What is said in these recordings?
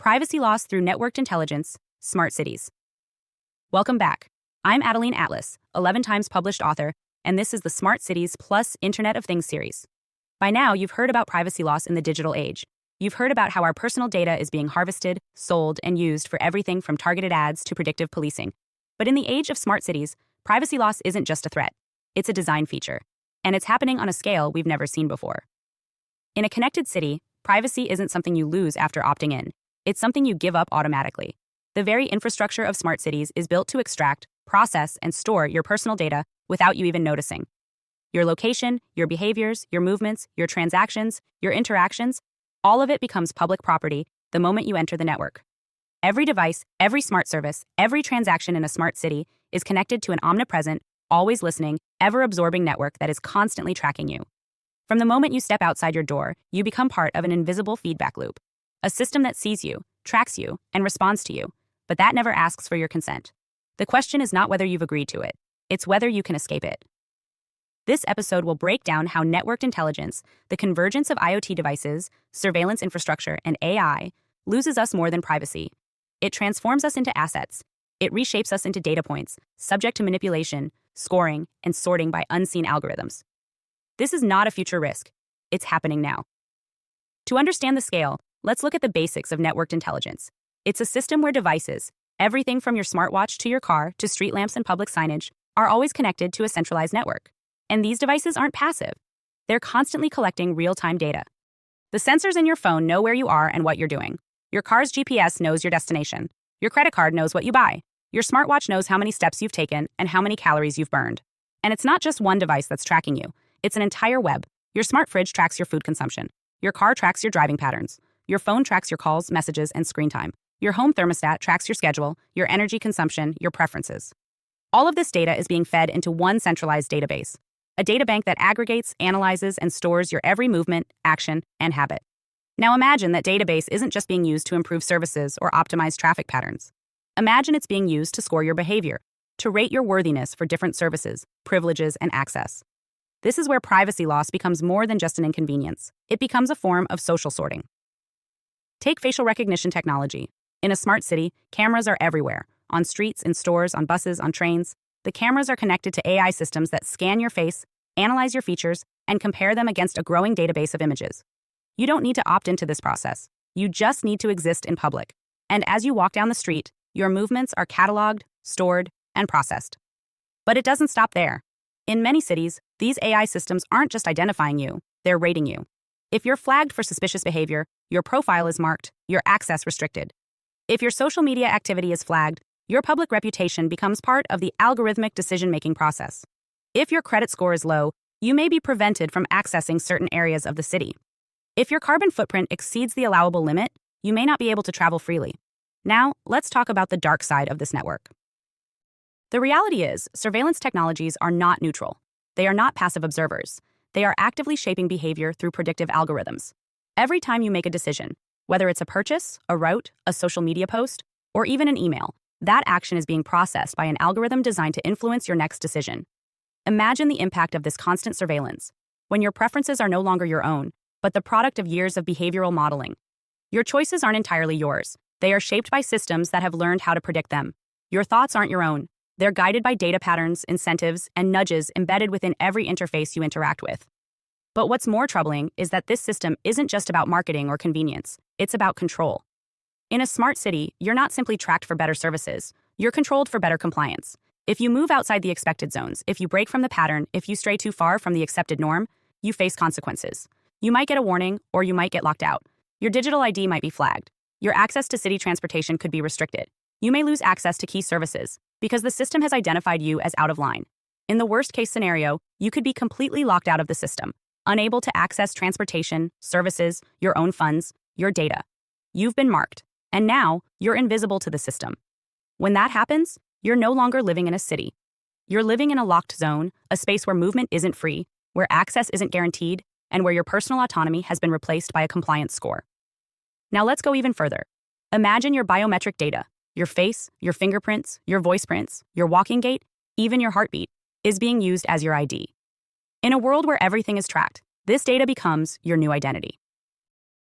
Privacy Loss Through Networked Intelligence, Smart Cities. Welcome back. I'm Adeline Atlas, 11 times published author, and this is the Smart Cities plus Internet of Things series. By now, you've heard about privacy loss in the digital age. You've heard about how our personal data is being harvested, sold, and used for everything from targeted ads to predictive policing. But in the age of smart cities, privacy loss isn't just a threat. It's a design feature. And it's happening on a scale we've never seen before. In a connected city, privacy isn't something you lose after opting in. It's something you give up automatically. The very infrastructure of smart cities is built to extract, process, and store your personal data without you even noticing. Your location, your behaviors, your movements, your transactions, your interactions, all of it becomes public property the moment you enter the network. Every device, every smart service, every transaction in a smart city is connected to an omnipresent, always listening, ever-absorbing network that is constantly tracking you. From the moment you step outside your door, you become part of an invisible feedback loop. A system that sees you, tracks you, and responds to you, but that never asks for your consent. The question is not whether you've agreed to it, it's whether you can escape it. This episode will break down how networked intelligence, the convergence of IoT devices, surveillance infrastructure, and AI, loses us more than privacy. It transforms us into assets. It reshapes us into data points, subject to manipulation, scoring, and sorting by unseen algorithms. This is not a future risk. It's happening now. To understand the scale, let's look at the basics of networked intelligence. It's a system where devices, everything from your smartwatch to your car to street lamps and public signage, are always connected to a centralized network. And these devices aren't passive. They're constantly collecting real-time data. The sensors in your phone know where you are and what you're doing. Your car's GPS knows your destination. Your credit card knows what you buy. Your smartwatch knows how many steps you've taken and how many calories you've burned. And it's not just one device that's tracking you. It's an entire web. Your smart fridge tracks your food consumption. Your car tracks your driving patterns. Your phone tracks your calls, messages, and screen time. Your home thermostat tracks your schedule, your energy consumption, your preferences. All of this data is being fed into one centralized database, a data bank that aggregates, analyzes, and stores your every movement, action, and habit. Now imagine that database isn't just being used to improve services or optimize traffic patterns. Imagine it's being used to score your behavior, to rate your worthiness for different services, privileges, and access. This is where privacy loss becomes more than just an inconvenience. It becomes a form of social sorting. Take facial recognition technology. In a smart city, cameras are everywhere. On streets, in stores, on buses, on trains. The cameras are connected to AI systems that scan your face, analyze your features, and compare them against a growing database of images. You don't need to opt into this process. You just need to exist in public. And as you walk down the street, your movements are cataloged, stored, and processed. But it doesn't stop there. In many cities, these AI systems aren't just identifying you, they're rating you. If you're flagged for suspicious behavior, your profile is marked, your access restricted. If your social media activity is flagged, your public reputation becomes part of the algorithmic decision-making process. If your credit score is low, you may be prevented from accessing certain areas of the city. If your carbon footprint exceeds the allowable limit, you may not be able to travel freely. Now, let's talk about the dark side of this network. The reality is, surveillance technologies are not neutral. They are not passive observers. They are actively shaping behavior through predictive algorithms. Every time you make a decision, whether it's a purchase, a route, a social media post, or even an email, that action is being processed by an algorithm designed to influence your next decision. Imagine the impact of this constant surveillance, when your preferences are no longer your own, but the product of years of behavioral modeling. Your choices aren't entirely yours. They are shaped by systems that have learned how to predict them. Your thoughts aren't your own. They're guided by data patterns, incentives, and nudges embedded within every interface you interact with. But what's more troubling is that this system isn't just about marketing or convenience. It's about control. In a smart city, you're not simply tracked for better services. You're controlled for better compliance. If you move outside the expected zones, if you break from the pattern, if you stray too far from the accepted norm, you face consequences. You might get a warning, or you might get locked out. Your digital ID might be flagged. Your access to city transportation could be restricted. You may lose access to key services because the system has identified you as out of line. In the worst-case scenario, you could be completely locked out of the system, unable to access transportation, services, your own funds, your data. You've been marked, and now you're invisible to the system. When that happens, you're no longer living in a city. You're living in a locked zone, a space where movement isn't free, where access isn't guaranteed, and where your personal autonomy has been replaced by a compliance score. Now let's go even further. Imagine your biometric data, your face, your fingerprints, your voice prints, your walking gait, even your heartbeat, is being used as your ID. In a world where everything is tracked, this data becomes your new identity.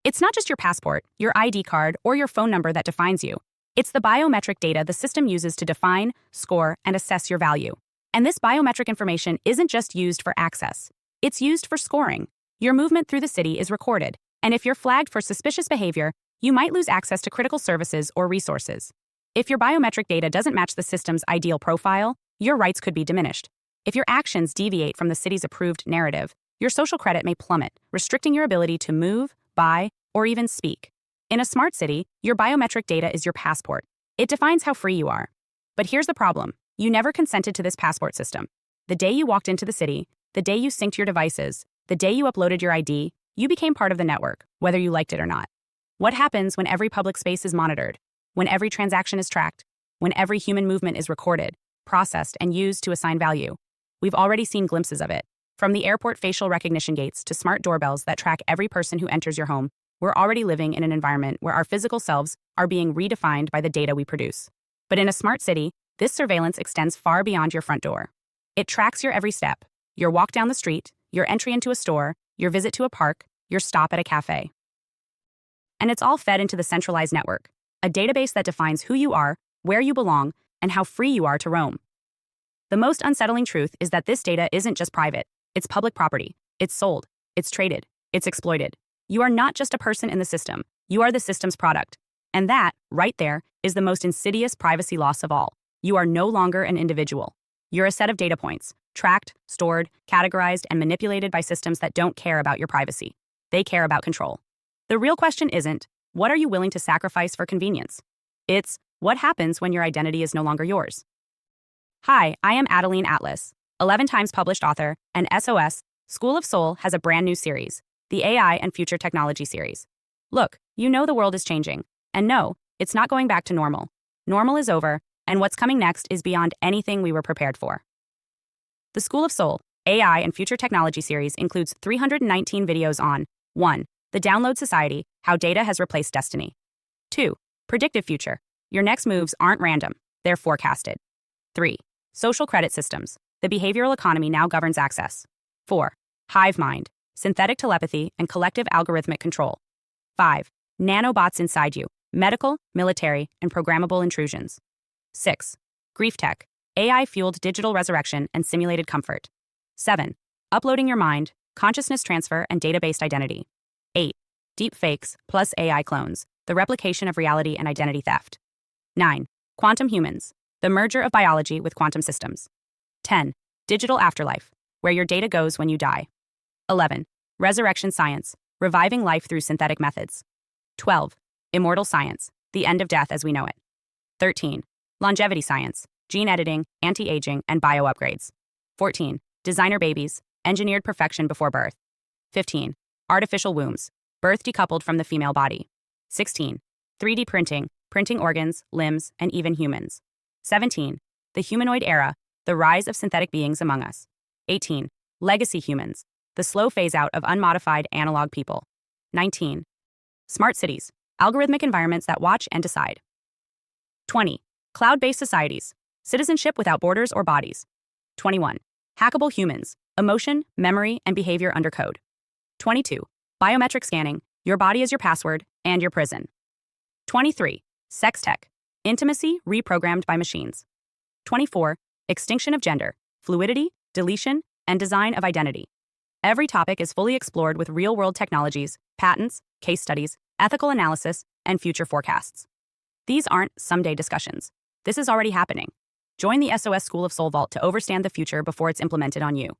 It's not just your passport, your ID card, or your phone number that defines you. It's the biometric data the system uses to define, score, and assess your value. And this biometric information isn't just used for access. It's used for scoring. Your movement through the city is recorded, and if you're flagged for suspicious behavior, you might lose access to critical services or resources. If your biometric data doesn't match the system's ideal profile, your rights could be diminished. If your actions deviate from the city's approved narrative, your social credit may plummet, restricting your ability to move, buy, or even speak. In a smart city, your biometric data is your passport. It defines how free you are. But here's the problem. You never consented to this passport system. The day you walked into the city, the day you synced your devices, the day you uploaded your ID, you became part of the network, whether you liked it or not. What happens when every public space is monitored? When every transaction is tracked? When every human movement is recorded, processed, and used to assign value? We've already seen glimpses of it. From the airport facial recognition gates to smart doorbells that track every person who enters your home, we're already living in an environment where our physical selves are being redefined by the data we produce. But in a smart city, this surveillance extends far beyond your front door. It tracks your every step, your walk down the street, your entry into a store, your visit to a park, your stop at a cafe. And it's all fed into the centralized network, a database that defines who you are, where you belong, and how free you are to roam. The most unsettling truth is that this data isn't just private. It's public property. It's sold. It's traded. It's exploited. You are not just a person in the system. You are the system's product. And that, right there, is the most insidious privacy loss of all. You are no longer an individual. You're a set of data points, tracked, stored, categorized, and manipulated by systems that don't care about your privacy. They care about control. The real question isn't, what are you willing to sacrifice for convenience? It's, what happens when your identity is no longer yours? Hi, I am Adeline Atlas, 11 times published author, and SOS, School of Soul has a brand new series, the AI and Future Technology series. Look, you know the world is changing. And no, it's not going back to normal. Normal is over, and what's coming next is beyond anything we were prepared for. The School of Soul, AI and Future Technology series includes 319 videos on 1. The Download Society, How Data Has Replaced Destiny. 2. Predictive Future. Your next moves aren't random, they're forecasted. 3. Social Credit Systems. The behavioral economy now governs access. 4. Hive Mind. Synthetic telepathy and collective algorithmic control. 5. Nanobots inside you. Medical, military, and programmable intrusions. 6. Grief Tech. AI-fueled digital resurrection and simulated comfort. 7. Uploading your mind, consciousness transfer, and data-based identity. 8. Deep fakes plus AI clones, the replication of reality and identity theft. 9. Quantum humans, the merger of biology with quantum systems. 10. Digital afterlife, where your data goes when you die. 11. Resurrection science, reviving life through synthetic methods. 12. Immortal science, the end of death as we know it. 13. Longevity science, gene editing, anti-aging, and bio-upgrades. 14. Designer babies, engineered perfection before birth. 15. Artificial wombs, birth decoupled from the female body. 16. 3D printing, printing organs, limbs, and even humans. 17. The humanoid era, the rise of synthetic beings among us. 18. Legacy humans, the slow phase-out of unmodified analog people. 19. Smart cities, algorithmic environments that watch and decide. 20. Cloud-based societies, citizenship without borders or bodies. 21. Hackable humans, emotion, memory, and behavior under code. 22. Biometric scanning, your body is your password and your prison. 23. Sex tech, intimacy reprogrammed by machines. 24. Extinction of gender, fluidity, deletion, and design of identity. Every topic is fully explored with real-world technologies, patents, case studies, ethical analysis, and future forecasts. These aren't someday discussions. This is already happening. Join the SOS School of Soul Vault to overstand the future before it's implemented on you.